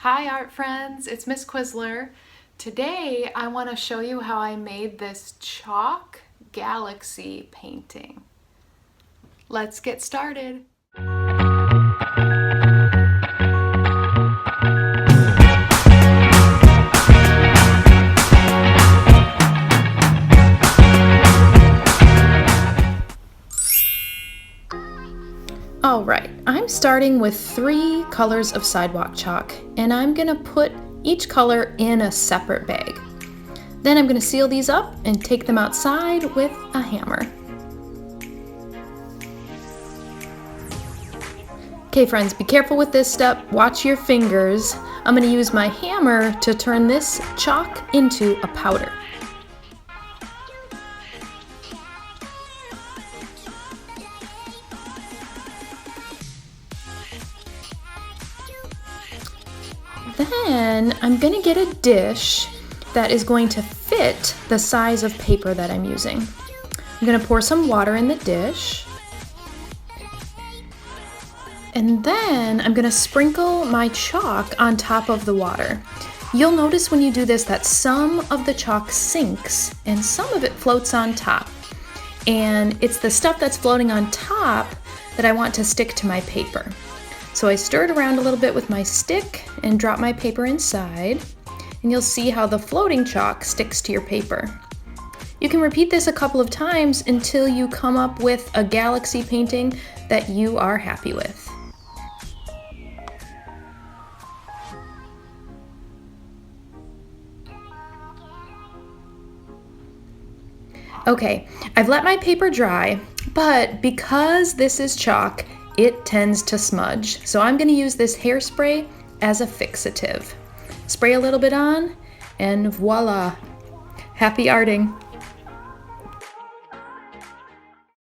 Hi art friends, it's Miss Quisler. Today I want to show you how I made this chalk galaxy painting. Let's get started. Alright, I'm starting with 3 colors of sidewalk chalk, and I'm going to put each color in a separate bag. Then I'm going to seal these up and take them outside with a hammer. Okay friends, be careful with this step, watch your fingers. I'm going to use my hammer to turn this chalk into a powder. Then I'm going to get a dish that is going to fit the size of paper that I'm using. I'm going to pour some water in the dish. And then I'm going to sprinkle my chalk on top of the water. You'll notice when you do this that some of the chalk sinks and some of it floats on top. And it's the stuff that's floating on top that I want to stick to my paper. So I stir it around a little bit with my stick and drop my paper inside, and you'll see how the floating chalk sticks to your paper. You can repeat this a couple of times until you come up with a galaxy painting that you are happy with. Okay, I've let my paper dry, but because this is chalk, it tends to smudge. So I'm going to use this hairspray as a fixative. Spray a little bit on, and voila! Happy arting!